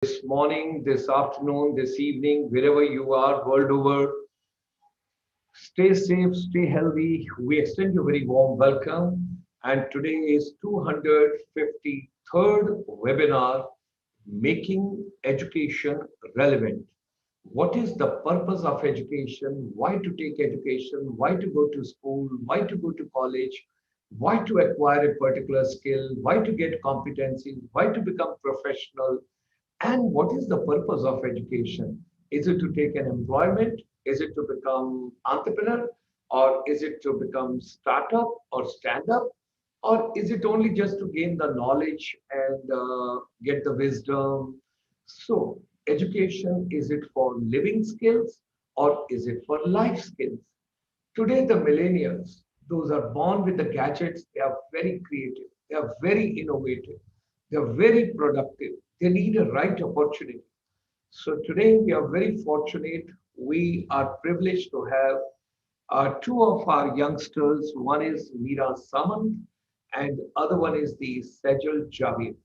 this morning, this afternoon, this evening, wherever you are, world over. Stay safe, stay healthy. We extend you a very warm welcome. And today is 253rd webinar, Making Education Relevant. What is the purpose of education? Why to take education? Why to go to school? Why to go to college? Why to acquire a particular skill? Why to get competencies? Why to become professional? And what is the purpose of education? Is it to take an employment? Is it to become entrepreneur? Or is it to become startup or stand up? Or is it only just to gain the knowledge and get the wisdom? So, education, is it for living skills or is it for life skills? Today, the millennials, those are born with the gadgets, they are very creative, they are very innovative, they are very productive. They need a right opportunity. So today we are very fortunate. We are privileged to have two of our youngsters. One is Meera Samant and other one is the Sejal Javir.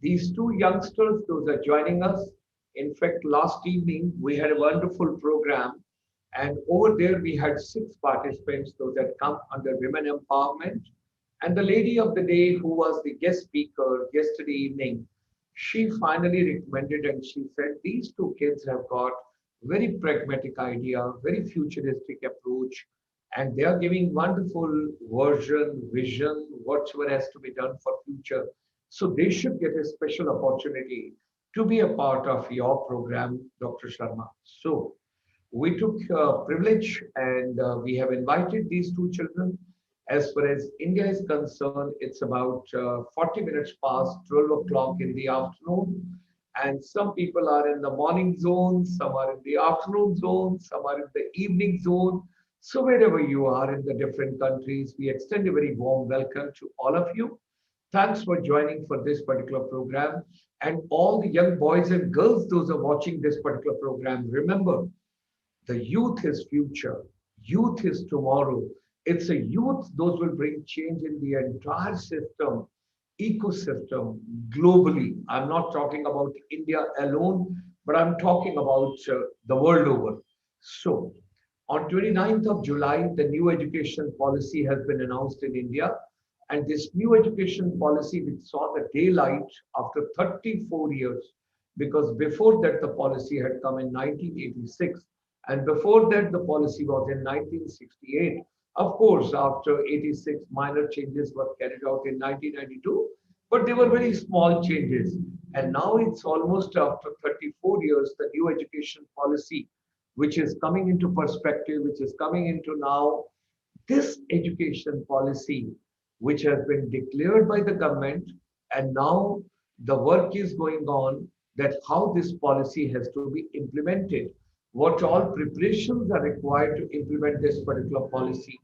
These two youngsters, those are joining us. In fact, last evening we had a wonderful program, and over there we had six participants, those that come under women empowerment. And the lady of the day, who was the guest speaker yesterday evening, she finally recommended and she said these two kids have got very pragmatic idea, very futuristic approach, and they are giving wonderful vision, whatsoever has to be done for future. So they should get a special opportunity to be a part of your program, Dr. Sharma. So we took privilege and we have invited these two children. As far as India is concerned, it's about 40 minutes past 12 o'clock in the afternoon. And some people are in the morning zone, some are in the afternoon zone, some are in the evening zone. So wherever you are in the different countries, we extend a very warm welcome to all of you. Thanks for joining for this particular program. And all the young boys and girls, those are watching this particular program, remember, the youth is future. Youth is tomorrow. It's a youth, those will bring change in the entire system, ecosystem, globally. I'm not talking about India alone, but I'm talking about the world over. So, on 29th of July, the new education policy has been announced in India. And this new education policy, which saw the daylight after 34 years, because before that, the policy had come in 1986. And before that, the policy was in 1968. Of course, after 86, minor changes were carried out in 1992, but they were very small changes. And now it's almost after 34 years, the new education policy, which is coming into perspective, which is coming into now, this education policy, which has been declared by the government, and now the work is going on that how this policy has to be implemented, what all preparations are required to implement this particular policy.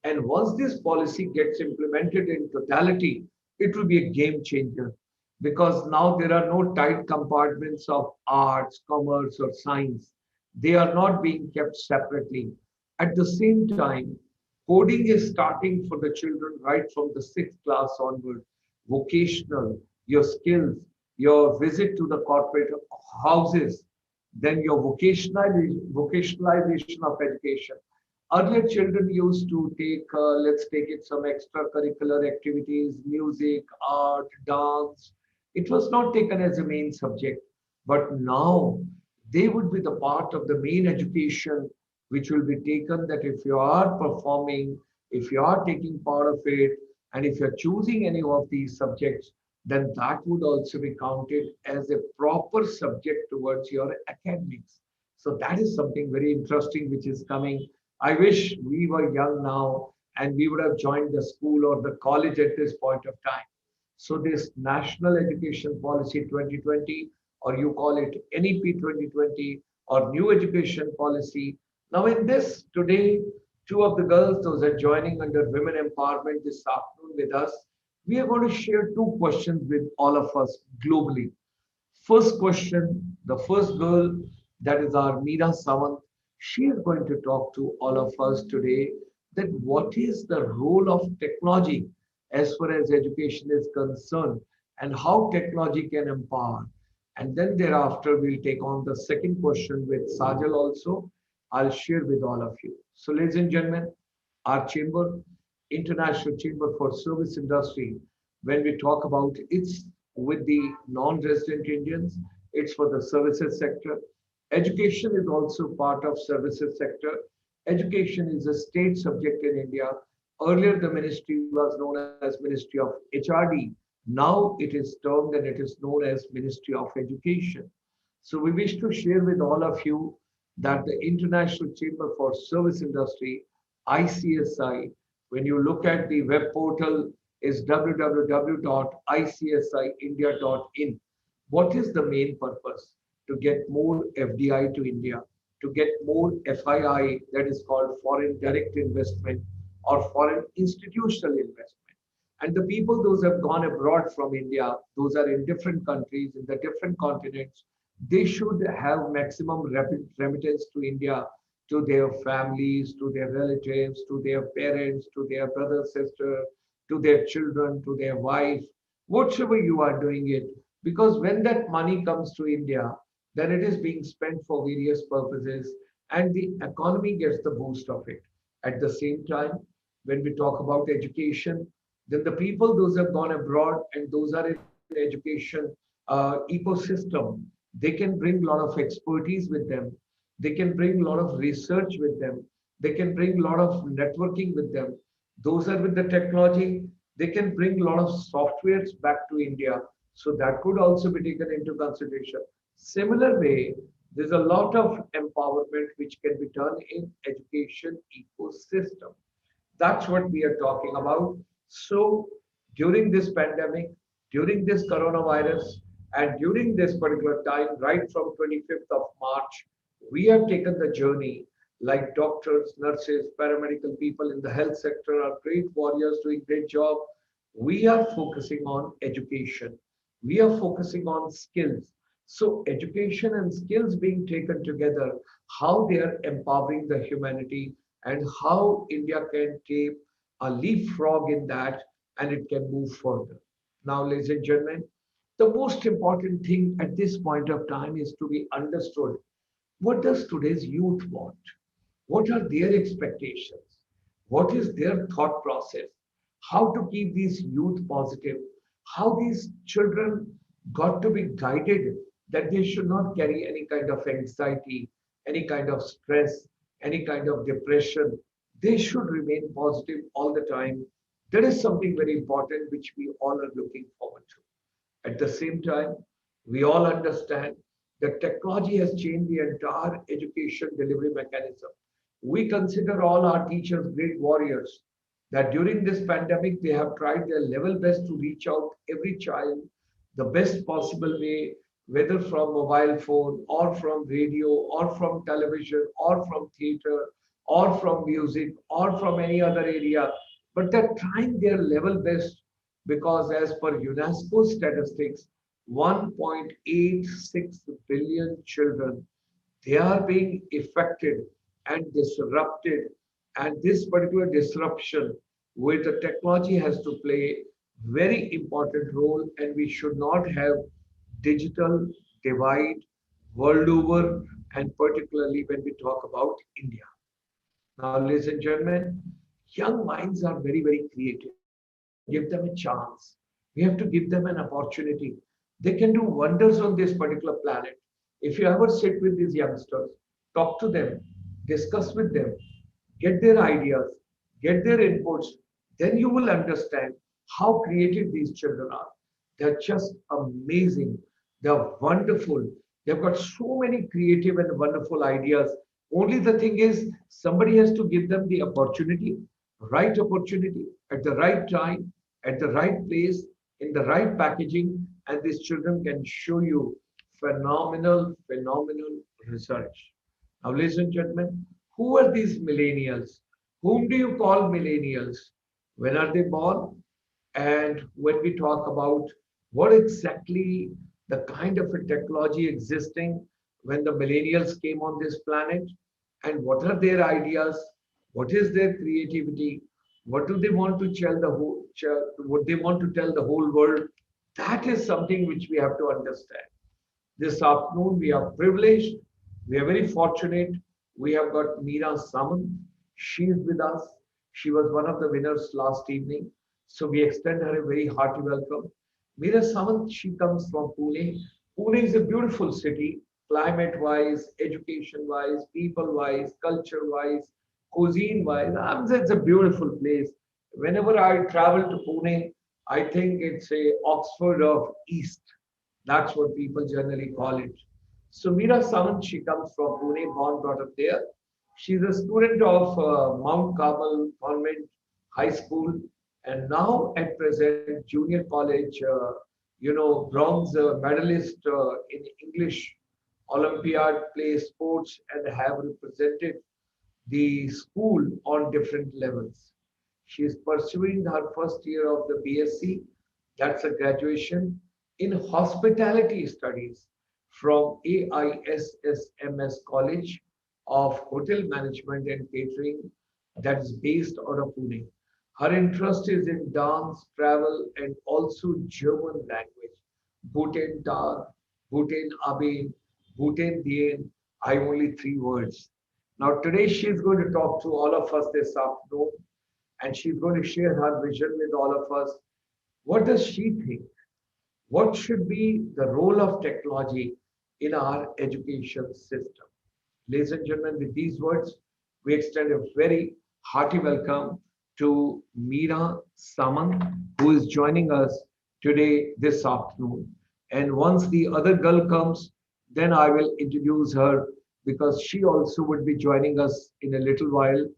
And once this policy gets implemented in totality, it will be a game changer because now there are no tight compartments of arts, commerce, or science. They are not being kept separately. At the same time, coding is starting for the children right from the sixth class onward. Vocational, your skills, your visit to the corporate houses, then your vocationalization of education. Earlier, children used to take, let's take it, some extracurricular activities, music, art, dance. It was not taken as a main subject, but now they would be the part of the main education, which will be taken that if you are performing, if you are taking part of it, and if you're choosing any of these subjects, then that would also be counted as a proper subject towards your academics. So that is something very interesting which is coming. I wish we were young now and we would have joined the school or the college at this point of time. So this National Education Policy 2020, or you call it NEP 2020, or New Education Policy. Now in this, today, two of the girls, those are joining under Women Empowerment this afternoon with us. We are going to share two questions with all of us globally. First question, the first girl, that is our Meera Samant. She is going to talk to all of us today that what is the role of technology as far as education is concerned and how technology can empower. And then thereafter, we'll take on the second question with Sajal also. I'll share with all of you. So, ladies and gentlemen, our chamber, International Chamber for Service Industry, when we talk about it's with the non-resident Indians, it's for the services sector. Education is also part of services sector. Education is a state subject in India. Earlier, the ministry was known as Ministry of HRD. Now it is termed and it is known as Ministry of Education. So we wish to share with all of you that the International Chamber for Service Industry, ICSI, when you look at the web portal, is www.icsiindia.in. What is the main purpose? To get more FDI to India, to get more FII, that is called foreign direct investment or foreign institutional investment. And the people, those have gone abroad from India, those are in different countries, in the different continents, they should have maximum remittance to India, to their families, to their relatives, to their parents, to their brother, sister, to their children, to their wife, whatever you are doing it. Because when that money comes to India, then it is being spent for various purposes and the economy gets the boost of it. At the same time, when we talk about education, then the people, those have gone abroad and those are in education ecosystem, they can bring a lot of expertise with them. They can bring a lot of research with them. They can bring a lot of networking with them. Those are with the technology. They can bring a lot of softwares back to India. So that could also be taken into consideration. Similar way, there's a lot of empowerment which can be done in education ecosystem. That's what we are talking about. So during this pandemic, during this coronavirus, and during this particular time, right from 25th of March, we have taken the journey like doctors, nurses, paramedical people in the health sector are great warriors doing great job. We are focusing on education. We are focusing on skills. So education and skills being taken together, how they are empowering the humanity and how India can take a leapfrog in that and it can move further. Now, ladies and gentlemen, the most important thing at this point of time is to be understood. What does today's youth want? What are their expectations? What is their thought process? How to keep these youth positive? How these children got to be guided that they should not carry any kind of anxiety, any kind of stress, any kind of depression. They should remain positive all the time. That is something very important which we all are looking forward to. At the same time, we all understand that technology has changed the entire education delivery mechanism. We consider all our teachers great warriors, that during this pandemic, they have tried their level best to reach out every child the best possible way, whether from mobile phone or from radio or from television or from theater or from music or from any other area. But they're trying their level best because as per UNESCO statistics, 1.86 billion children, they are being affected and disrupted. And this particular disruption with the technology has to play very important role and we should not have digital divide world over and particularly when we talk about India. Now, ladies and gentlemen, young minds are very, very creative. We have to give them a chance. We have to give them an opportunity. They can do wonders on this particular planet. If you ever sit with these youngsters, talk to them, discuss with them, get their ideas, get their inputs, then you will understand how creative these children are. They're just amazing. They're wonderful. They've got so many creative and wonderful ideas. Only the thing is, somebody has to give them the opportunity at the right time, at the right place, in the right packaging, and these children can show you phenomenal, phenomenal research. Now, ladies and gentlemen, who are these millennials? Whom do you call millennials? When are they born? And when we talk about what exactly the kind of a technology existing when the millennials came on this planet, and what are their ideas, what is their creativity, what do they want to tell the whole, what they want to tell the whole world, that is something which we have to understand. This afternoon, we are privileged. We are very fortunate. We have got Meera Samant. She is with us. She was one of the winners last evening. So we extend her a very hearty welcome. Meera Samant, she comes from Pune. Pune is a beautiful city, climate-wise, education-wise, people-wise, culture-wise, cuisine-wise. It's a beautiful place. Whenever I travel to Pune, I think it's a Oxford of East. That's what people generally call it. So Meera Samant, she comes from Pune, born, brought up there. She's a student of Mount Carmel Convent High School, and now at present junior college, bronze medalist in English Olympiad, play sports, and have represented the school on different levels. She is pursuing her first year of the BSc, that's a graduation in hospitality studies from Aissms College of Hotel Management and Catering that is based out of Pune. Her interest is in dance, travel, and also German language. Guten Tag, Guten Abend, Guten Dien. I only three words. Now today she's going to talk to all of us this afternoon, and she's going to share her vision with all of us. What does she think? What should be the role of technology in our education system? Ladies and gentlemen, with these words, we extend a very hearty welcome to Meera Samant, who is joining us today this afternoon. And once the other girl comes, then I will introduce her because she also would be joining us in a little while.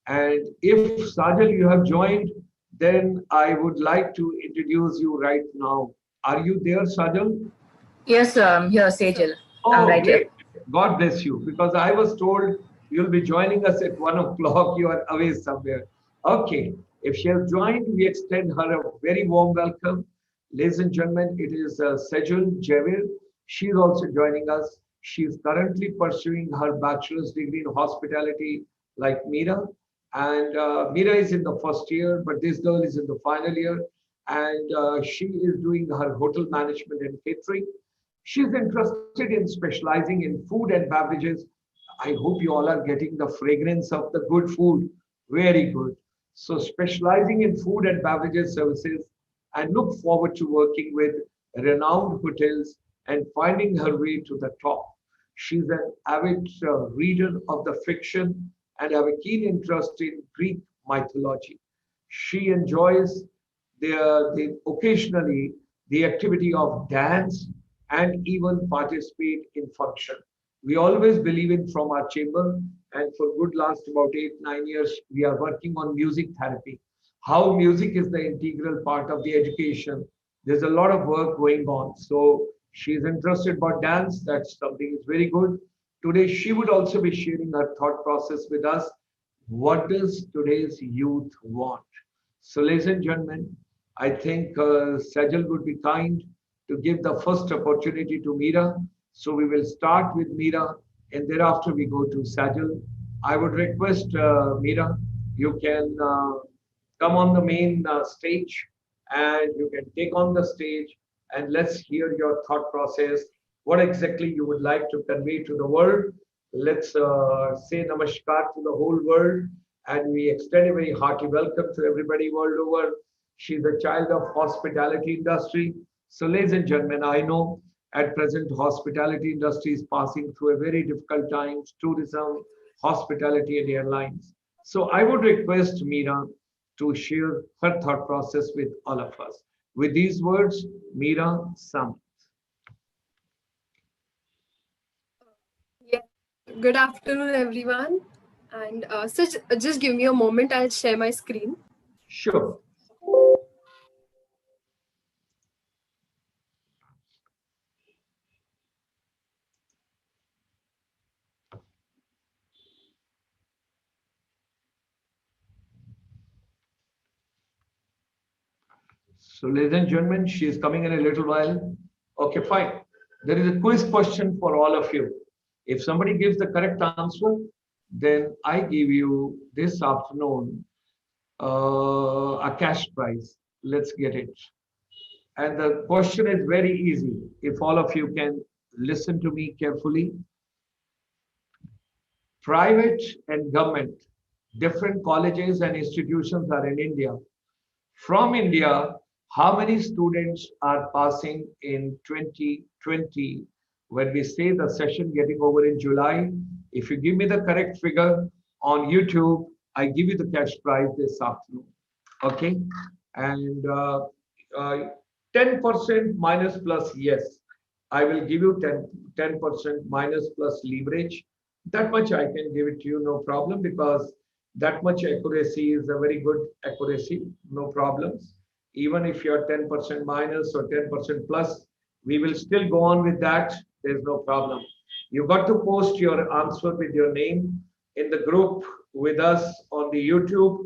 And if Sejal, you have joined, then I would like to introduce you right now. Are you there, Sejal? Yes, here, Sejal. I'm Oh, right here. great. God bless you. Because I was told you'll be joining us at 1 o'clock. You are away somewhere. Okay. If she has joined, we extend her a very warm welcome. Ladies and gentlemen, it is Sejal Javir. She is also joining us. She is currently pursuing her bachelor's degree in hospitality like Meera. And Meera is in the first year, but this girl is in the final year. And she is doing her hotel management and catering. She's interested in specializing in food and beverages. I hope you all are getting the fragrance of the good food. Very good. So, specializing in food and beverages services and look forward to working with renowned hotels and finding her way to the top. She's an avid reader of the fiction and have a keen interest in Greek mythology. She enjoys occasionally the activity of dance and even participate in function. We always believe in from our chamber, and for good last about 8, 9 years, we are working on music therapy. How music is the integral part of the education. There's a lot of work going on. So she's interested about dance. That's something is very good. Today, she would also be sharing her thought process with us. What does today's youth want? So, ladies and gentlemen, I think Sejal would be kind to give the first opportunity to Meera. So we will start with Meera and thereafter we go to Sejal. I would request Meera, you can come on the main stage and you can take on the stage and let's hear your thought process. What exactly you would like to convey to the world? Let's say namaskar to the whole world and we extend a very hearty welcome to everybody world over. She's a child of hospitality industry. So, ladies and gentlemen, I know at present hospitality industry is passing through a very difficult times, tourism, hospitality and airlines. So I would request Meera to share her thought process with all of us. With these words, Meera Samant. Yeah. Good afternoon, everyone. And just give me a moment. I'll share my screen. Sure. So, ladies and gentlemen, she is coming in a little while. Okay, fine. There is a quiz question for all of you. If somebody gives the correct answer, then I give you this afternoon a cash prize. Let's get it. And the question is very easy. If all of you can listen to me carefully. Private and government, different colleges and institutions are in India. From India, how many students are passing in 2020? When we say the session getting over in July, if you give me the correct figure on YouTube, I give you the cash prize this afternoon. Okay? And 10% minus plus, yes. I will give you 10% minus plus leverage. That much I can give it to you, no problem, because that much accuracy is a very good accuracy, no problems. Even if you're 10% minus or 10% plus, we will still go on with that. There's no problem. You got to post your answer with your name in the group with us on the YouTube.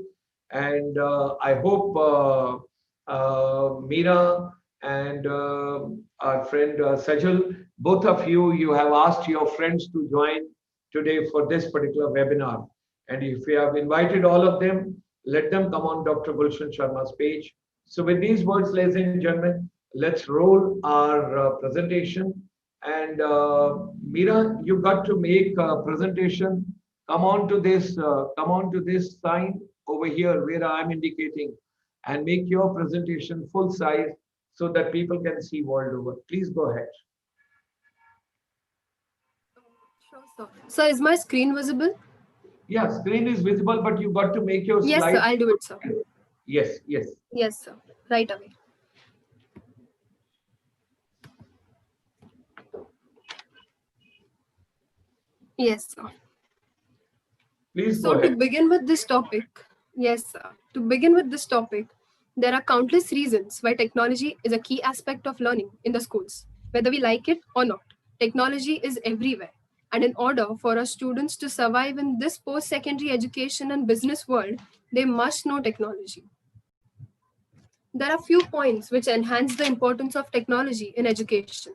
And I hope Meera and our friend Sejal, both of you, you have asked your friends to join today for this particular webinar. And if you have invited all of them, let them come on Dr. Gulshan Sharma's page. So with these words, ladies and gentlemen, let's roll our presentation. And Meera, you got to make a presentation. Come on to this sign over here where I'm indicating, and make your presentation full size so that people can see world over. Please go ahead. Sure, sir. So is my screen visible? Yeah, screen is visible, but you got to make your Yes, slide. sir. I'll do it, sir. Yes, yes. Yes, sir. Right away. Yes, sir. Please go So to ahead. begin with this topic, yes, sir. To begin with this topic, there are countless reasons why technology is a key aspect of learning in the schools, whether we like it or not. Technology is everywhere. And in order for our students to survive in this post-secondary education and business world, they must know technology. There are few points which enhance the importance of technology in education.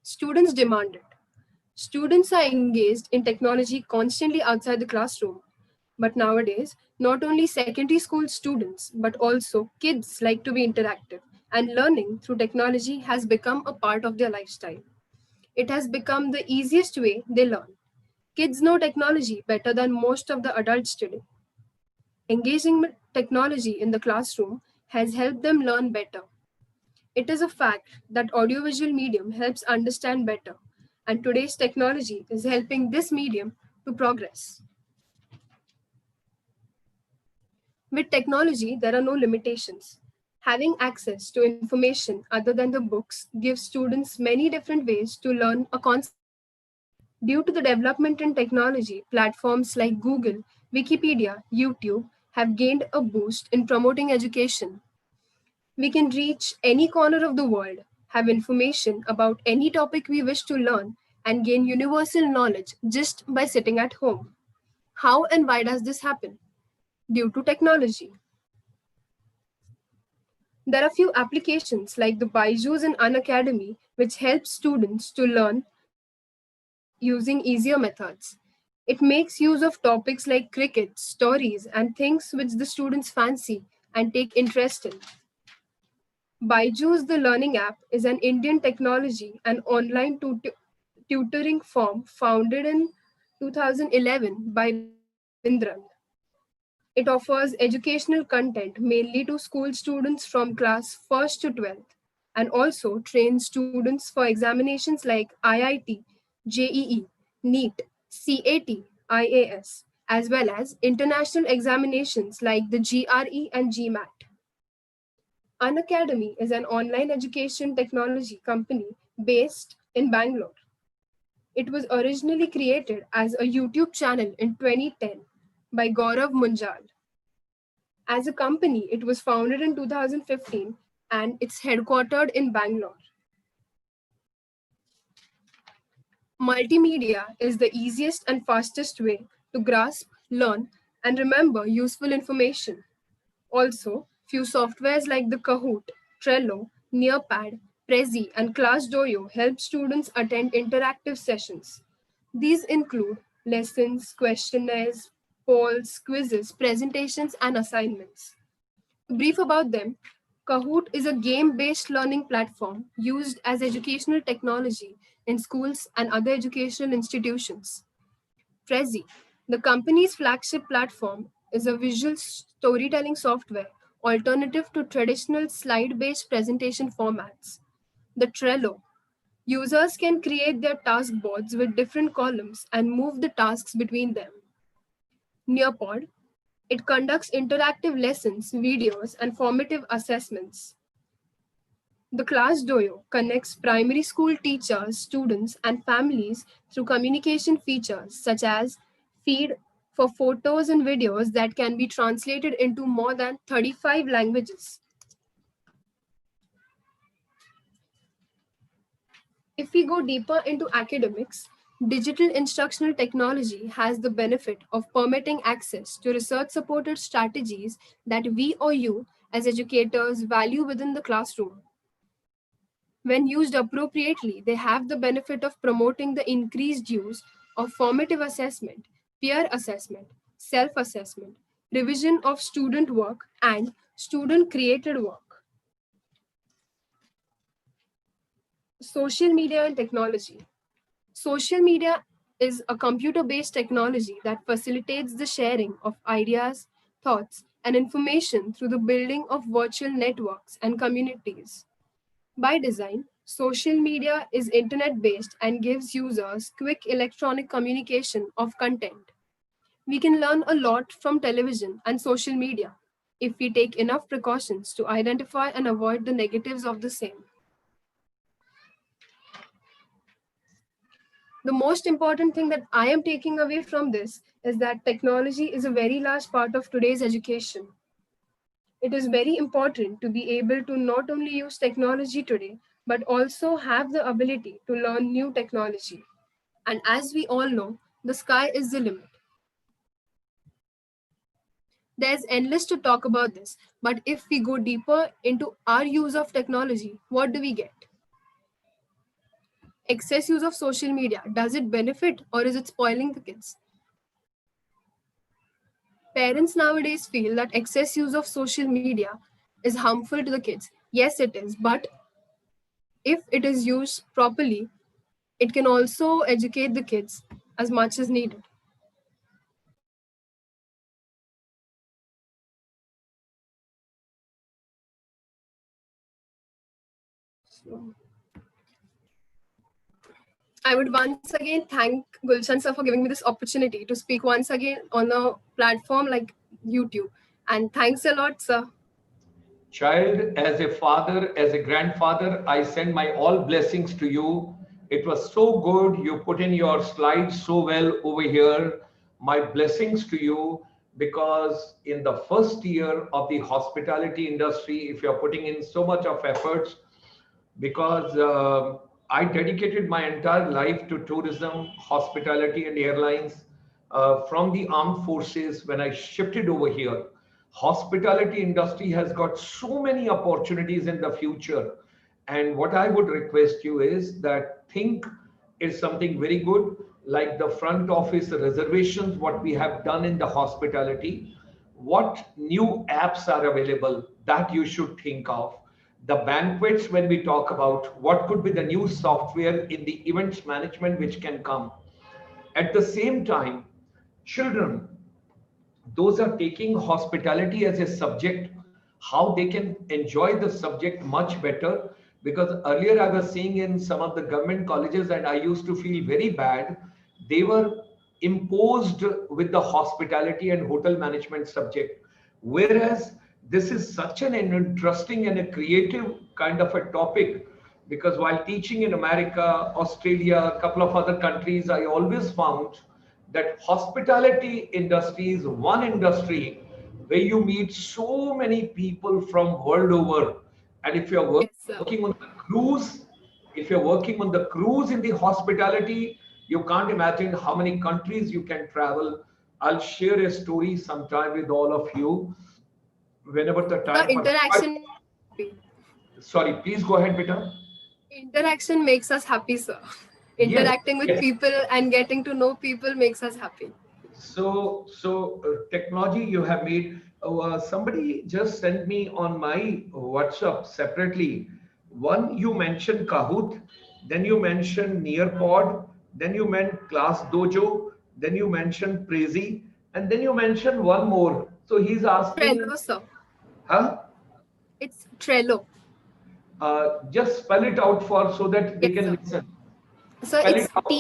Students demand it. Students are engaged in technology constantly outside the classroom. But nowadays, not only secondary school students, but also kids like to be interactive, and learning through technology has become a part of their lifestyle. It has become the easiest way they learn. Kids know technology better than most of the adults today. Engaging with technology in the classroom has helped them learn better. It is a fact that audiovisual medium helps understand better, and today's technology is helping this medium to progress. With technology, there are no limitations. Having access to information other than the books gives students many different ways to learn a concept. Due to the development in technology, platforms like Google, Wikipedia, YouTube have gained a boost in promoting education. We can reach any corner of the world, have information about any topic we wish to learn, and gain universal knowledge just by sitting at home. How and why does this happen? Due to technology. There are few applications like the Byju's and Unacademy which help students to learn using easier methods. It makes use of topics like cricket, stories, and things which the students fancy and take interest in. Byju's, the learning app, is an Indian technology and online tutoring firm founded in 2011 by Ravindran. It offers educational content mainly to school students from class 1st to 12th, and also trains students for examinations like IIT, JEE, NEET, CAT, IAS, as well as international examinations like the GRE and GMAT. Unacademy is an online education technology company based in Bangalore. It was originally created as a YouTube channel in 2010 by Gaurav Munjal. As a company, it was founded in 2015 and it's headquartered in Bangalore. Multimedia is the easiest and fastest way to grasp, learn, and remember useful information. Also, few softwares like the Kahoot, Trello, Nearpad, Prezi, and ClassDojo help students attend interactive sessions. These include lessons, questionnaires, polls, quizzes, presentations, and assignments. To brief about them, Kahoot is a game-based learning platform used as educational technology in schools and other educational institutions. Prezi, the company's flagship platform, is a visual storytelling software alternative to traditional slide-based presentation formats. The Trello, users can create their task boards with different columns and move the tasks between them. Nearpod, it conducts interactive lessons, videos, and formative assessments. The Class Dojo connects primary school teachers, students, and families through communication features such as feed for photos and videos that can be translated into more than 35 languages. If we go deeper into academics, digital instructional technology has the benefit of permitting access to research supported strategies that we or you, as educators, value within the classroom. When used appropriately, they have the benefit of promoting the increased use of formative assessment, peer assessment, self assessment, revision of student work, and student created work. Social media and technology. Social media is a computer based technology that facilitates the sharing of ideas, thoughts, and information through the building of virtual networks and communities. By design, social media is internet based and gives users quick electronic communication of content. We can learn a lot from television and social media if we take enough precautions to identify and avoid the negatives of the same. The most important thing that I am taking away from this is that technology is a very large part of today's education. It is very important to be able to not only use technology today, but also have the ability to learn new technology. And as we all know, the sky is the limit. There's endless to talk about this, but if we go deeper into our use of technology, what do we get? Excess use of social media, does it benefit or is it spoiling the kids? Parents nowadays feel that excess use of social media is harmful to the kids. Yes, it is, but if it is used properly, it can also educate the kids as much as needed. So, I would once again thank Gulshan sir for giving me this opportunity to speak once again on a platform like YouTube. And thanks a lot, sir. Child, as a father, as a grandfather, I send my all blessings to you. It was so good. You put in your slides so well over here. My blessings to you, because in the first year of the hospitality industry, if you're putting in so much of efforts, because I dedicated my entire life to tourism, hospitality, and airlines from the armed forces when I shifted over here. Hospitality industry has got so many opportunities in the future. And what I would request you is that think is something very good, like the front office reservations, what we have done in the hospitality. What new apps are available that you should think of? The banquets, when we talk about what could be the new software in the events management which can come. At the same time, children, those are taking hospitality as a subject, how they can enjoy the subject much better. Because earlier I was seeing in some of the government colleges, and I used to feel very bad, they were imposed with the hospitality and hotel management subject. Whereas this is such an interesting and a creative kind of a topic, because while teaching in America, Australia, a couple of other countries, I always found that hospitality industry is one industry where you meet so many people from world over. And if you're Yes, working sir. on the cruise, if you're working on the cruise in the hospitality, you can't imagine how many countries you can travel. I'll share a story sometime with all of you whenever the The time permits. interaction makes us happy. Sorry, please go ahead, Beta. Interaction makes us happy, sir. Yes, Interacting with yes. people and getting to know people makes us happy. Technology you have made. Somebody just sent me on my WhatsApp separately. One, you mentioned Kahoot, then you mentioned Nearpod, then you meant Class Dojo, then you mentioned Prezi, and then you mentioned one more. So he's asking, Trello, sir. huh? It's Trello. Just spell it out for so that they Yes, can sir. listen. So Spell it it's out.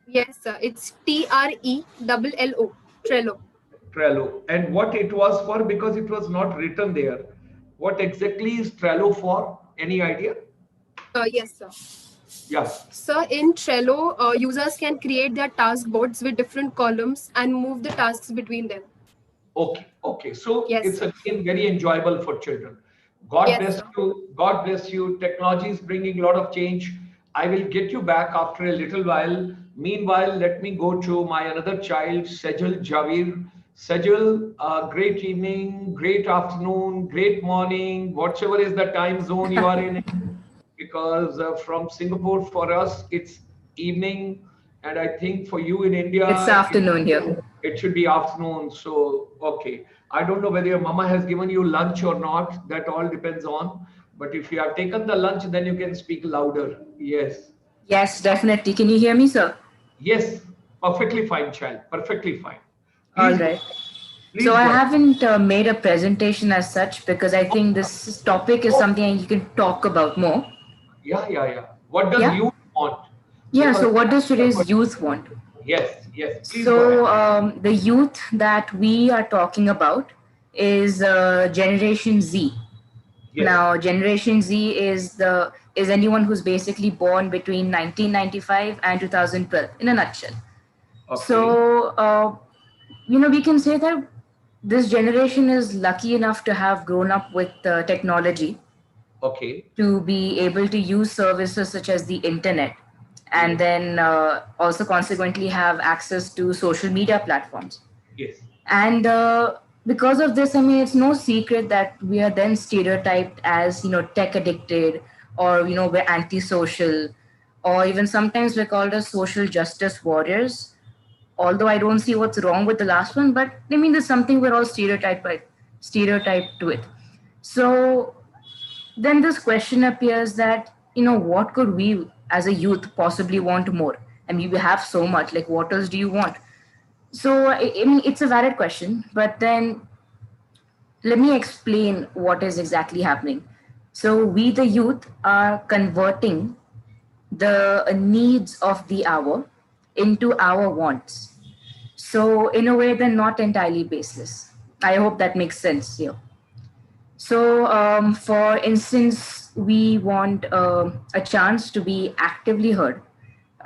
yes, sir. It's Trello. Trello. Trello. And what it was for, because it was not written there. What exactly is Trello for? Any idea? Yes, sir. Yeah. So in Trello, users can create their task boards with different columns and move the tasks between them. Okay. Okay. So Yes, it's sir. again very enjoyable for children. God Yes, bless sir. you. God bless you. Technology is bringing a lot of change. I will get you back after a little while. Meanwhile, let me go to my another child, Sejal Javir. Sejal, great evening, great afternoon, great morning, whatever is the time zone you are in. Because from Singapore for us it's evening, and I think for you in It's India afternoon here. it should be afternoon. So okay, I don't know whether your mama has given you lunch or not. That all depends on. But if you have taken the lunch, then you can speak louder. Yes, Yes, definitely. Can you hear me, sir? yes, perfectly fine, child. Perfectly fine. All Please go. right. So Please I go ahead. haven't made a presentation as such because I think this topic is Oh, something you can talk about more. yeah, yeah, yeah. What does Yeah. you want? Yeah. Because So what does that's the today's question. youth want? Yes, yes. Please go ahead. So the youth that we are talking about is Generation Z. Yes. Now, Generation Z is anyone who's basically born between 1995 and 2012, in a nutshell. Okay. So, we can say that this generation is lucky enough to have grown up with technology Okay. to be able to use services such as the internet, and Yes. then also consequently have access to social media platforms. Yes. And because of this, I mean, it's no secret that we are then stereotyped as, tech addicted, or, we're antisocial, or even sometimes we're called as social justice warriors. Although I don't see what's wrong with the last one, but I mean, there's something we're all stereotyped to it. So then this question appears that, what could we as a youth possibly want more? I mean, we have so much. Like, what else do you want? So, I mean, it's a valid question, but then let me explain what is exactly happening. So, we, the youth, are converting the needs of the hour into our wants. So, in a way, they're not entirely baseless. I hope that makes sense here. So, for instance, we want a chance to be actively heard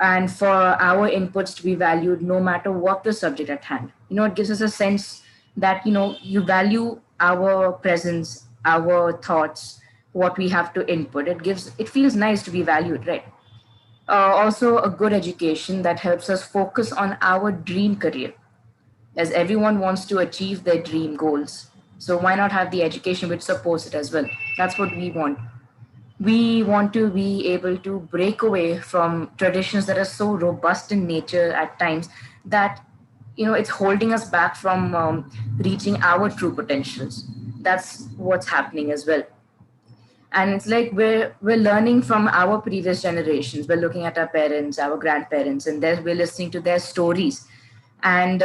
and for our inputs to be valued no matter what the subject at hand. It gives us a sense that, you value our presence, our thoughts, what we have to input. It feels nice to be valued, right? Also, a good education that helps us focus on our dream career, as everyone wants to achieve their dream goals. So why not have the education which supports it as well? That's what we want. We want to be able to break away from traditions that are so robust in nature at times that it's holding us back from reaching our true potentials. That's what's happening as well. And it's like we're learning from our previous generations. We're looking at our parents, our grandparents, and we're listening to their stories, and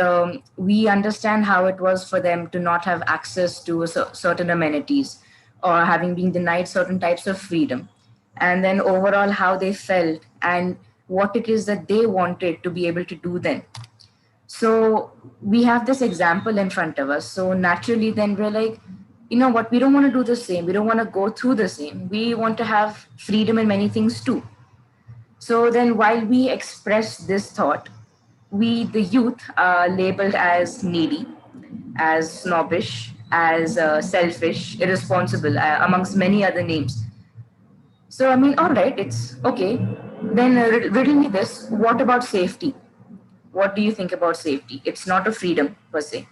we understand how it was for them to not have access to certain amenities or having been denied certain types of freedom, and then overall how they felt and what it is that they wanted to be able to do then. So we have this example in front of us. So naturally, then we're like, you know what, we don't want to do the same. We don't want to go through the same. We want to have freedom in many things too. So then, while we express this thought, we, the youth, are labeled as needy, as snobbish, as selfish, irresponsible, amongst many other names. So, I mean, all right, it's okay. Then, riddle me this: what about safety? What do you think about safety? It's not a freedom per se.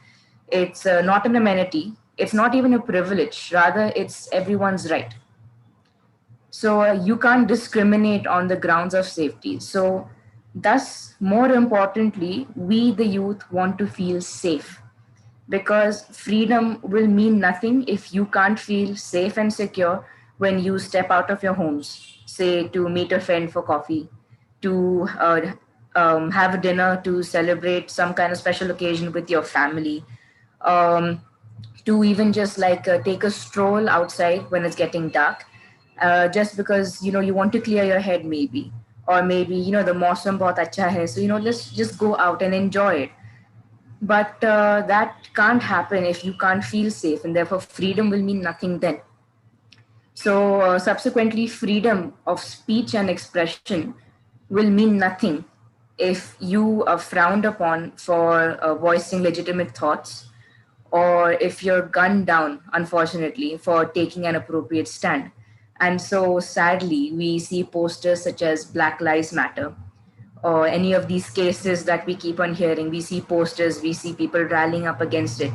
It's not an amenity. It's not even a privilege. Rather, it's everyone's right. So you can't discriminate on the grounds of safety. So Thus, more importantly, we, the youth, want to feel safe because freedom will mean nothing if you can't feel safe and secure when you step out of your homes, say to meet a friend for coffee, to have a dinner, to celebrate some kind of special occasion with your family, um, to even just like take a stroll outside when it's getting dark, just because you want to clear your head maybe, or maybe the मौसम बहुत अच्छा है, so let's just go out and enjoy it. But that can't happen if you can't feel safe, and therefore freedom will mean nothing then. So, subsequently, freedom of speech and expression will mean nothing if you are frowned upon for voicing legitimate thoughts, or if you're gunned down, unfortunately, for taking an appropriate stand. And so, sadly, we see posters such as Black Lives Matter, or any of these cases that we keep on hearing. We see posters, we see people rallying up against it.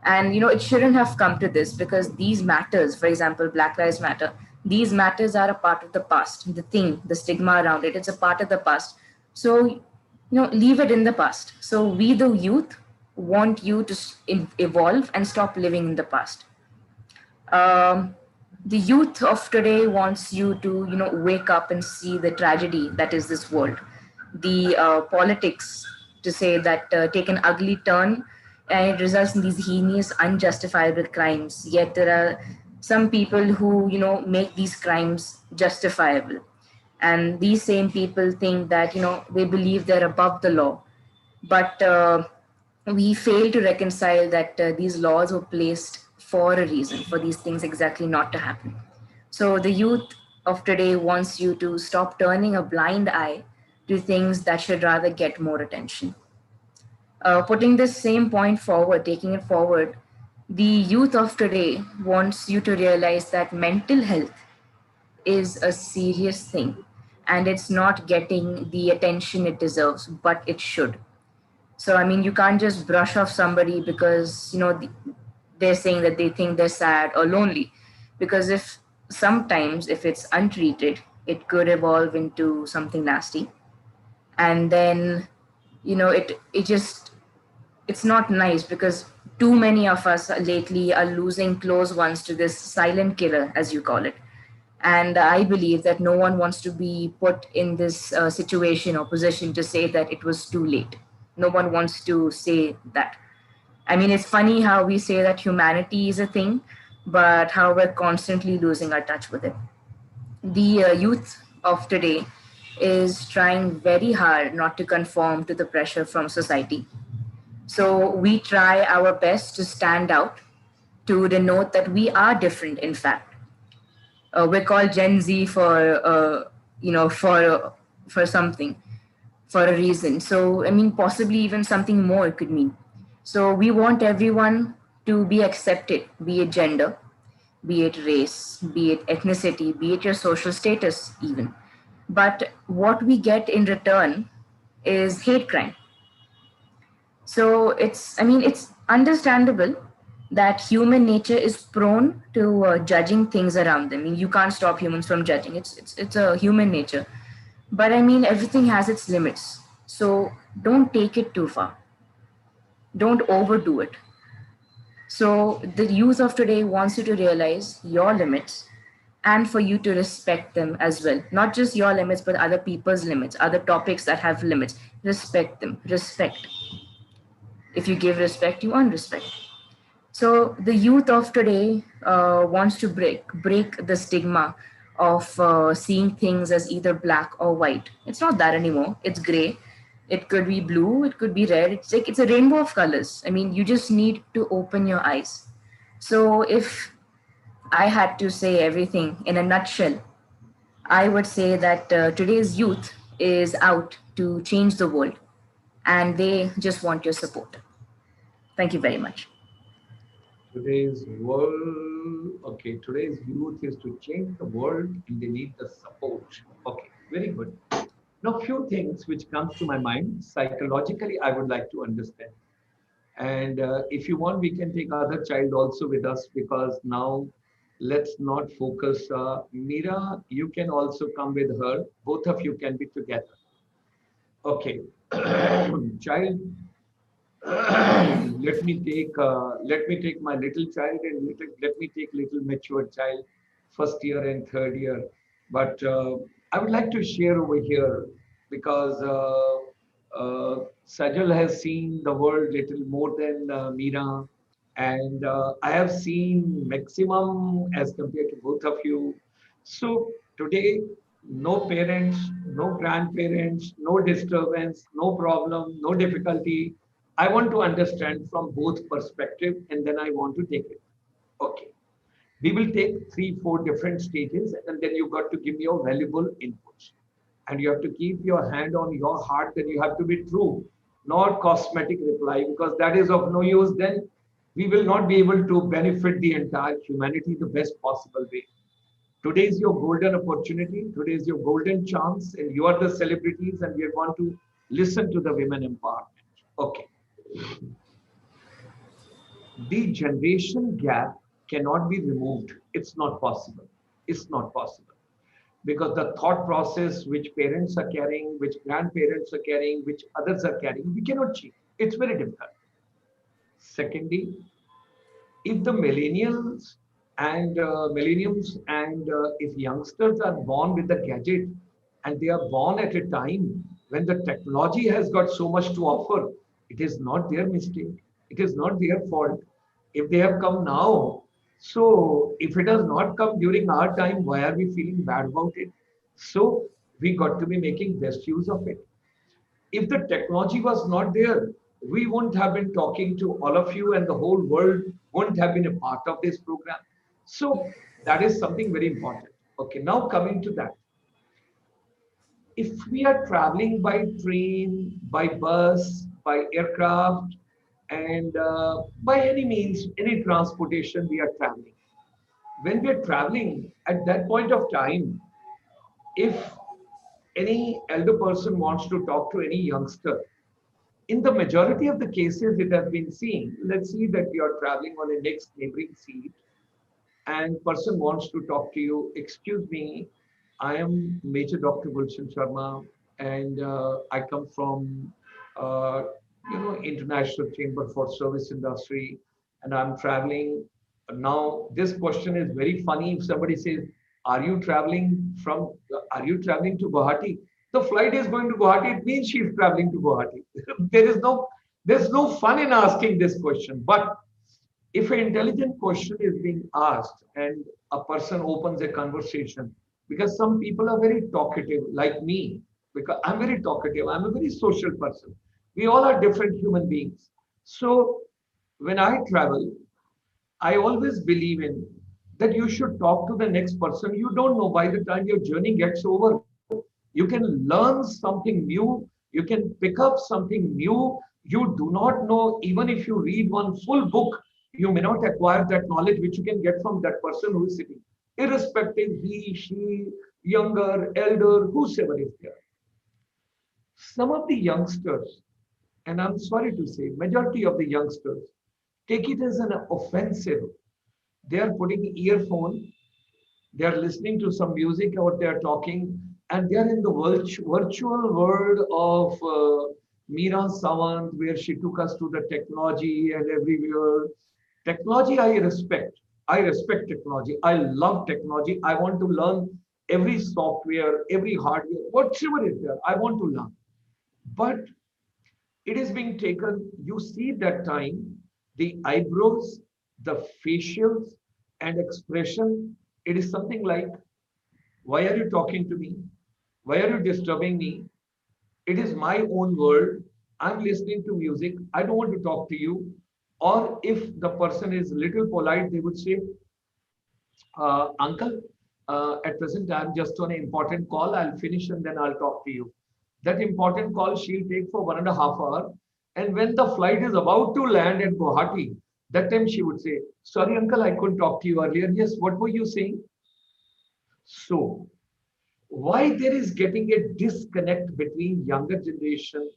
And it shouldn't have come to this, because these matters, for example, Black Lives Matter, these matters are a part of the past. The thing, the stigma around it, it's a part of the past. So leave it in the past. So we, the youth, want you to evolve and stop living in the past. um, the youth of today wants you to wake up and see the tragedy that is this world. The politics, to say that, take an ugly turn, and it results in these heinous unjustifiable crimes, yet there are some people who make these crimes justifiable. And these same people think that they believe they're above the law. But we fail to reconcile that these laws were placed for a reason, for these things exactly not to happen. So the youth of today wants you to stop turning a blind eye to things that should rather get more attention. Putting this same point forward, taking it forward, the youth of today wants you to realize that mental health is a serious thing, and it's not getting the attention it deserves, but it should. So, I mean, you can't just brush off somebody because, they're saying that they think they're sad or lonely. Because if sometimes, if it's untreated, it could evolve into something nasty. And then, it's not nice, because too many of us lately are losing close ones to this silent killer, as you call it. And I believe that no one wants to be put in this situation or position to say that it was too late. No one wants to say that. I mean, it's funny how we say that humanity is a thing, but how we're constantly losing our touch with it. The youth of today is trying very hard not to conform to the pressure from society. So we try our best to stand out, to denote that we are different, in fact. We're called Gen Z for, for something, for a reason. So, I mean, possibly even something more could mean. So, we want everyone to be accepted, be it gender, be it race, be it ethnicity, be it your social status, even. But what we get in return is hate crime. So it's understandable that human nature is prone to judging things around them. I mean, you can't stop humans from judging. It's a human nature. But I mean, everything has its limits. So don't take it too far. Don't overdo it. So the youth of today wants you to realize your limits and for you to respect them as well. Not just your limits, but other people's limits, other topics that have limits. Respect them. Respect. If you give respect, you earn respect. So the youth of today wants to break the stigma of seeing things as either black or white. It's not that anymore. It's gray. It could be blue. It could be red. It's a rainbow of colors. I mean, you just need to open your eyes. So if I had to say everything in a nutshell, I would say that today's youth is out to change the world, and they just want your support. Thank you very much. Today's world, okay, today's youth is to change the world and they need the support. Okay, very good. Now, few things which comes to my mind psychologically, I would like to understand. And if you want, we can take other child also with us because now let's not focus. Meera, you can also come with her. Both of you can be together. Okay. Child, let me take my little child and let me take little mature child, first year and third year. But I would like to share over here because Sajal has seen the world little more than Meera, and I have seen maximum as compared to both of you. So today, no parents, no grandparents, no disturbance, no problem, no difficulty. I want to understand from both perspective and then I want to take it. Okay. We will take three, four different stages and then you got to give me your valuable inputs. And you have to keep your hand on your heart that you have to be true, not cosmetic reply, because that is of no use. Then we will not be able to benefit the entire humanity the best possible way. Today is your golden opportunity. Today is your golden chance, and you are the celebrities, and we are going to listen to the women empowerment. Okay. The generation gap cannot be removed. It's not possible. It's not possible. Because the thought process which parents are carrying, which grandparents are carrying, which others are carrying, we cannot change. It's very difficult. Secondly, if the millenniums and if youngsters are born with the gadget and they are born at a time when the technology has got so much to offer, it is not their mistake. It is not their fault. If they have come now, so if it has not come during our time, why are we feeling bad about it? So we got to be making best use of it. If the technology was not there, we wouldn't have been talking to all of you and the whole world wouldn't have been a part of this program. So that is something very important. Okay, now coming to that. If we are traveling by train, by bus, by aircraft, and by any means, any transportation we are traveling, when we are traveling at that point of time, if any elder person wants to talk to any youngster, in the majority of the cases it has been seen, let's see that you are traveling on a next neighboring seat and person wants to talk to you. Excuse me, I am Major Dr. Gulshan Sharma, and I come from uh, International Chamber for Service Industry, and I'm traveling. Now, this question is very funny. If somebody says, "Are you traveling from? Are you traveling to Guwahati?" The flight is going to Guwahati. It means she is traveling to Guwahati. There's no fun in asking this question, but if an intelligent question is being asked and a person opens a conversation, because some people are very talkative like me, because I'm very talkative, I'm a very social person, we all are different human beings. So when I travel, I always believe in that you should talk to the next person. You don't know, by the time your journey gets over, you can learn something new, you can pick up something new. You do not know, even if you read one full book, you may not acquire that knowledge which you can get from that person who is sitting, irrespective he, she, younger, elder, whosoever is there. Some of the youngsters, and I'm sorry to say, majority of the youngsters take it as an offensive. They are putting earphone, they are listening to some music or they are talking, and they are in the virtual world of Meera Samant, where she took us to the technology and everywhere. Technology, I respect. I respect technology. I love technology. I want to learn every software, every hardware, whatever is there. I want to learn. But it is being taken, you see that time, the eyebrows, the facials, and expression. It is something like, why are you talking to me? Why are you disturbing me? It is my own world. I'm listening to music. I don't want to talk to you. Or if the person is little polite, they would say, Uncle, at present I'm just on an important call. I'll finish and then I'll talk to you. That important call she'll take for 1.5 hours. And when the flight is about to land at Guwahati, that time she would say, sorry, uncle, I couldn't talk to you earlier. Yes, what were you saying? So, why there is getting a disconnect between younger generation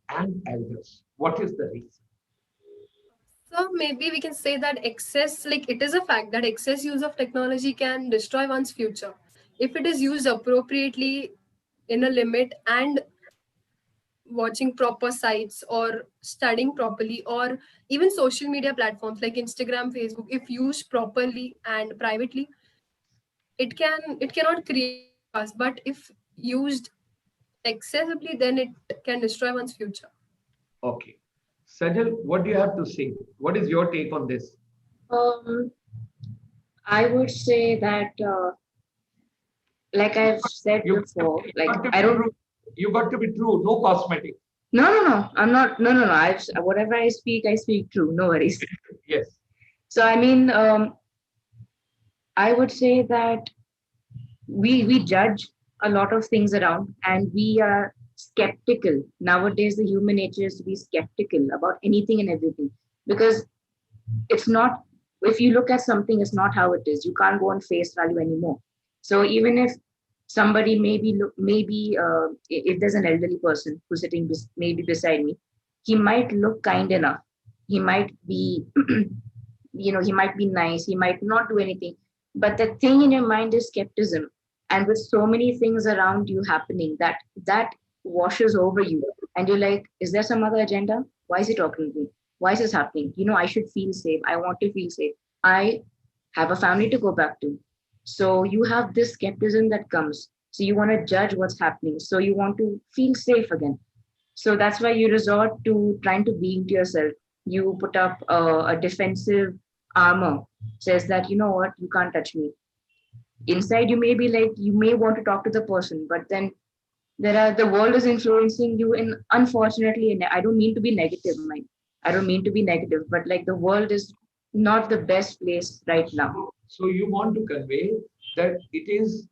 and elders? What is the reason? So maybe we can say that excess, like it is a fact that excess use of technology can destroy one's future if it is used appropriately in a limit and watching proper sites or studying properly, or even social media platforms like Instagram, Facebook, if used properly and privately, it cannot create chaos, but if used excessively, then it can destroy one's future. Okay. Sajal, what do you have to say? What is your take on this? Um, I would say that, like I've said You before, like got to I be don't. true. You got to be true. No cosmetic. No, no, no. I'm not. No, no, no. Whatever I speak true. No worries. Yes. So I mean, I would say that we judge a lot of things around, and we are skeptical nowadays. The human nature is to be skeptical about anything and everything, because it's not, if you look at something, it's not how it is. You can't go on face value anymore. So even if somebody maybe if there's an elderly person who's sitting maybe beside me, he might look kind enough, he might be he might be nice, he might not do anything, but the thing in your mind is skepticism. And with so many things around you happening, that washes over you, and you're like, is there some other agenda? Why is he talking to me? Why is this happening? I should feel safe. I want to feel safe. I have a family to go back to. So you have this skepticism that comes. So you want to judge what's happening. So you want to feel safe again. So that's why you resort to trying to being to yourself. You put up a defensive armor, says that, you know what, you can't touch me. Inside, you may be like, you may want to talk to the person, but then the world is influencing you. And unfortunately, and I don't mean to be negative, mind. I don't mean to be negative, but like the world is not the best place right now. So you want to convey that it is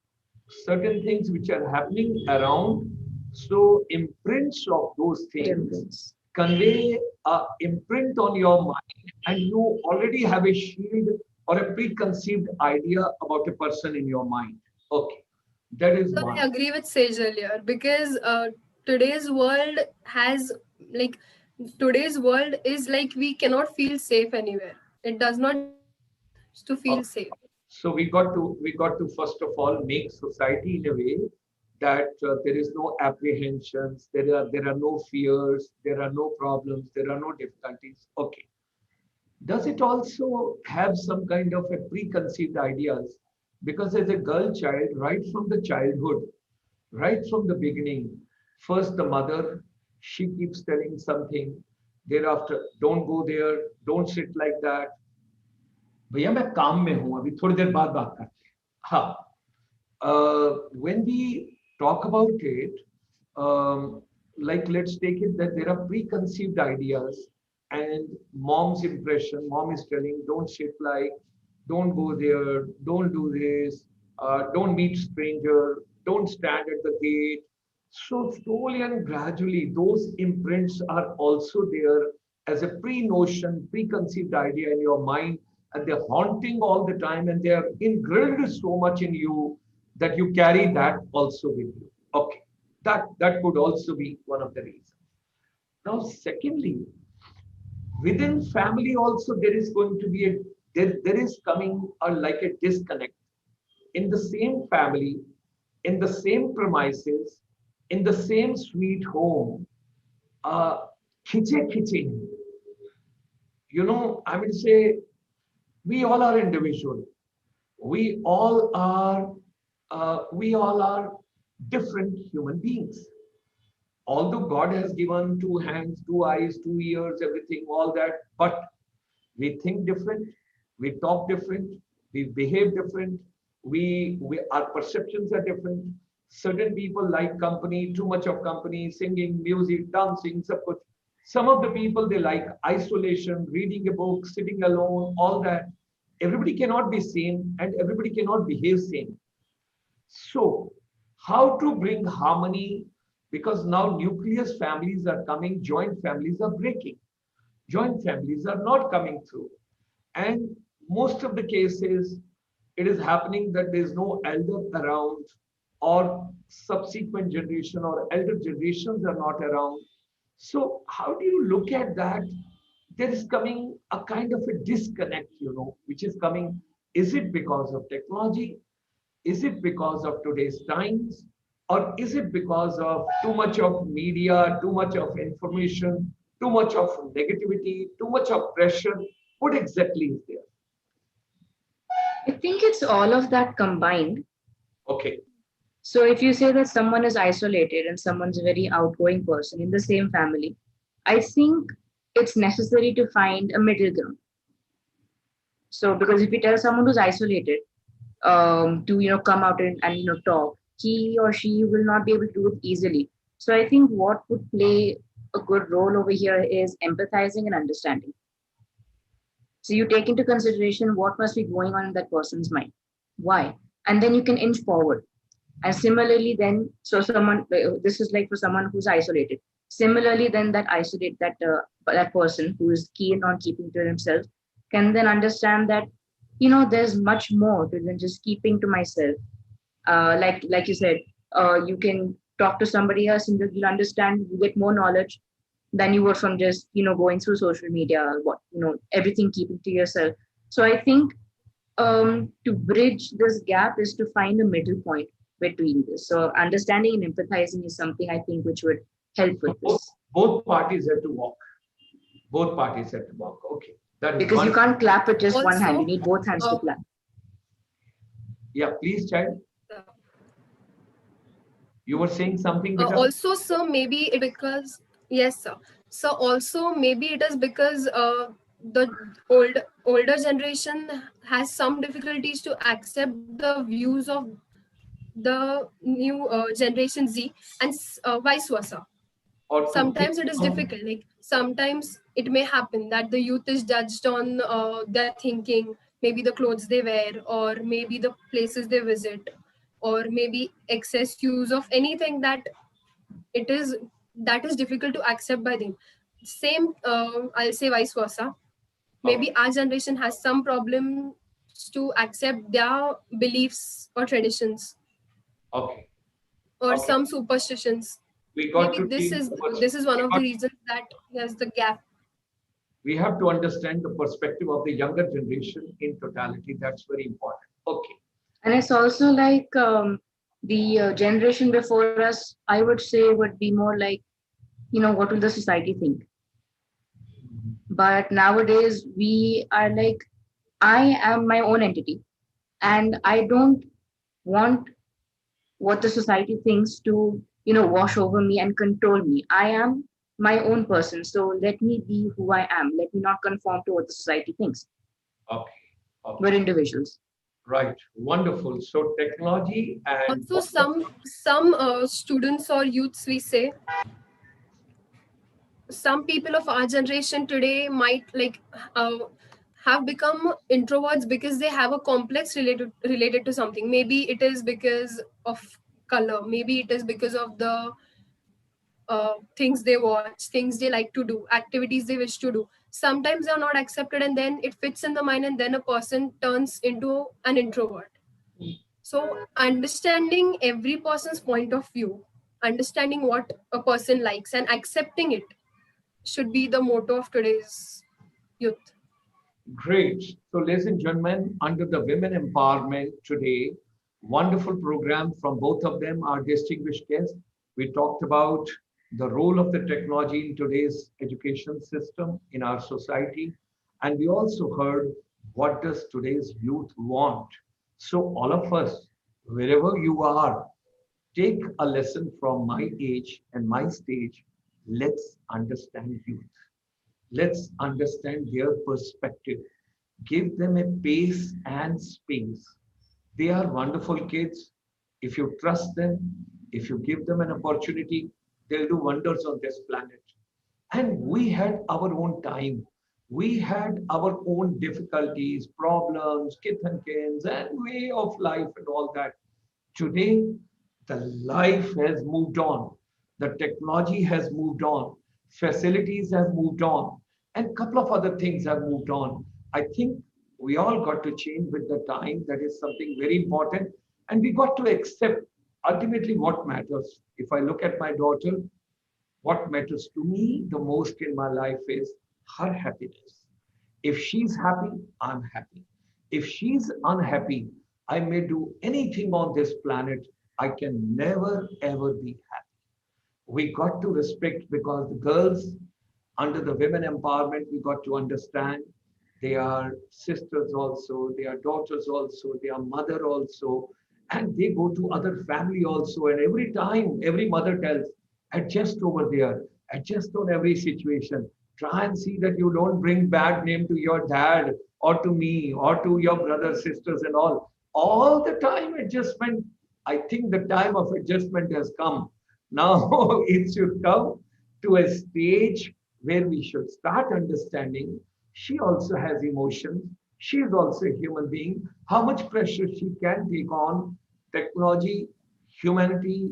certain things which are happening around. So imprints of those things Difference. convey a imprint on your mind, and you already have a shield or a preconceived idea about a person in your mind. Okay, that is So one. I agree with Sejal here, because today's world has, like, today's world is like we cannot feel safe anywhere. It does not give us to feel Okay. safe. So we got to first of all make society in a way that there is no apprehensions, there are no fears, there are no problems, there are no difficulties. Okay. Does it also have some kind of a preconceived ideas? Because as a girl child, right from the childhood, right from the beginning, first the mother, she keeps telling something. Thereafter, don't go there, don't sit like that. भैया मैं काम में हूं अभी थोड़ी देर बाद बात करते हैं हाँ when we talk about it, like let's take it that there are preconceived ideas, and mom's impression, mom is telling don't sit like, don't go there, don't do this, don't meet stranger, don't stand at the gate. So slowly and gradually those imprints are also there as a pre-notion, preconceived idea in your mind, and they're haunting all the time, and they're ingrained so much in you that you carry that also with you. Okay, that could also be one of the reasons. Now, secondly, within family also there is going to be there is coming a like a disconnect in the same family, in the same premises, in the same sweet home. Uh, khiche khiche. I would say we all are individual. We all are we all are different human beings. Although God has given two hands, two eyes, two ears, everything, all that, but we think different, we talk different, we behave different, we our perceptions are different. Certain people like company, too much of company, singing, music, dancing, sab kuch. Some of the people they like isolation, reading a book, sitting alone, all that. Everybody cannot be same, and everybody cannot behave same. So, how to bring harmony? Because now nucleus families are coming, joint families are breaking, joint families are not coming through. And most of the cases, it is happening that there is no elder around, or subsequent generation or elder generations are not around. So, how do you look at that? There is coming a kind of a disconnect, which is coming. Is it because of technology? Is it because of today's times? Or is it because of too much of media, too much of information, too much of negativity, too much of pressure? What exactly is there? I think it's all of that combined. Okay. So if you say that someone is isolated and someone's a very outgoing person in the same family, I think it's necessary to find a middle ground. So because if you tell someone who's isolated to come out and talk, he or she will not be able to do it easily. So I think what would play a good role over here is empathizing and understanding. So you take into consideration what must be going on in that person's mind, why, and then you can inch forward. And similarly, then this is like for someone who's isolated. Similarly, then that person who is keen on keeping to himself can then understand that there's much more to than just keeping to myself. Like you said, you can talk to somebody else and you'll understand, you get more knowledge than you would from just going through social media, everything keeping to yourself. So I think to bridge this gap is to find a middle point between this. So understanding and empathizing is something I think which would help So with this. both parties have to walk. Both parties have to walk. Okay. That is Because you one. can't clap with just one hand. You Also, need both hands to uh, clap. Yeah, please, child. You were saying something, beta? also, sir, maybe it because yes, sir. So also maybe it is because the older generation has some difficulties to accept the views of the new generation Z, and vice versa. Or to think Sometimes it is of, difficult. Like sometimes it may happen that the youth is judged on their thinking, maybe the clothes they wear, or maybe the places they visit, or maybe excess use of anything it is that is difficult to accept by them. Same, I'll say vice versa. okay, Maybe our generation has some problems to accept their beliefs or traditions okay, or okay. some superstitions. We got Maybe to this change is the this is one we of the got reasons that there's the gap. we have to understand the perspective of the younger generation in totality. That's very important. Okay. And it's also like the generation before us, I would say, would be more like, what will the society think? But nowadays, we are like, I am my own entity and I don't want what the society thinks to wash over me and control me. I am my own person, so let me be who I am. Let me not conform to what the society thinks. Okay. Okay. We're individuals. Right. Wonderful. So technology and Also, some students or youths, we say, some people of our generation today might uh, have become introverts because they have a complex related to something. Maybe it is because of color, maybe it is because of the things they watch, things they like to do, activities they wish to do. Sometimes they are not accepted, and then it fits in the mind, and then a person turns into an introvert. So, understanding every person's point of view, understanding what a person likes, and accepting it should be the motto of today's youth. great. So, ladies and gentlemen, under the women empowerment today, wonderful program from both of them, our distinguished guests. We talked about the role of the technology in today's education system in our society, and we also heard what does today's youth want. So, all of us, wherever you are, take a lesson from my age and my stage. Let's understand youth. Let's understand their perspective. Give them a pace and space. They are wonderful kids. If you trust them, if you give them an opportunity, they'll do wonders on this planet. And we had our own time. We had our own difficulties, problems, kith and kins, and way of life and all that. Today, the life has moved on. The technology has moved on. Facilities have moved on. And a couple of other things have moved on. I think we all got to change with the time. That is something very important. And we got to accept ultimately what matters. If I look at my daughter, what matters to me the most in my life is her happiness. If she's happy, I'm happy. If she's unhappy, I may do anything on this planet I can never ever be happy. We got to respect because the girls under the women empowerment, we got to understand they are sisters also, they are daughters also, they are mother also, and they go to other family also. And every time, every mother tells, adjust over there, adjust on every situation. Try and see that you don't bring bad name to your dad or to me or to your brothers, sisters, and all. All the time adjustment. I think the time of adjustment has come. Now it should come to a stage where we should start understanding she also has emotions. She is also a human being. How much pressure she can take on technology, humanity,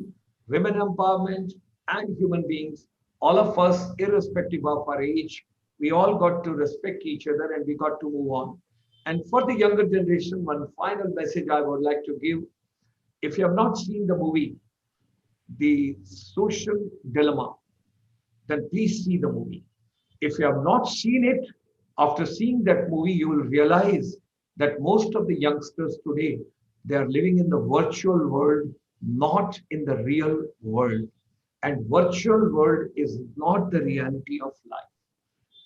women empowerment, and human beings. All of us, irrespective of our age, we all got to respect each other and we got to move on. And for the younger generation, one final message I would like to give. If you have not seen the movie, The Social Dilemma, then please see the movie. If you have not seen it, after seeing that movie, you will realize that most of the youngsters today, they are living in the virtual world, not in the real world. And virtual world is not the reality of life.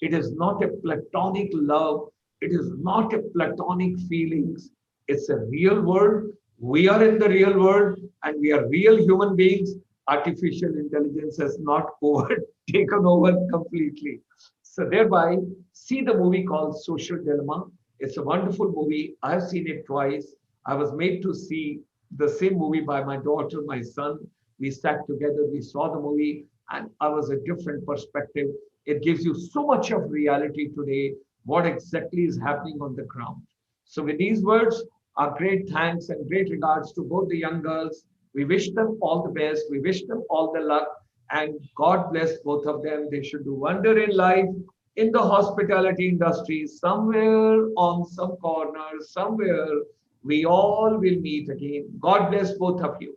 It is not a platonic love. It is not a platonic feelings. It's a real world. We are in the real world and we are real human beings. Artificial intelligence has not taken over completely. So thereby, see the movie called Social Dilemma. It's a wonderful movie. I've seen it twice. I was made to see the same movie by my daughter, my son. We sat together, we saw the movie, and I was a different perspective. It gives you so much of reality today, what exactly is happening on the ground. So, with these words, our great thanks and great regards to both the young girls. We wish them all the best. We wish them all the luck. And God bless both of them. They should do wonder in life, in the hospitality industry, somewhere on some corner, somewhere. We all will meet again. God bless both of you. Thank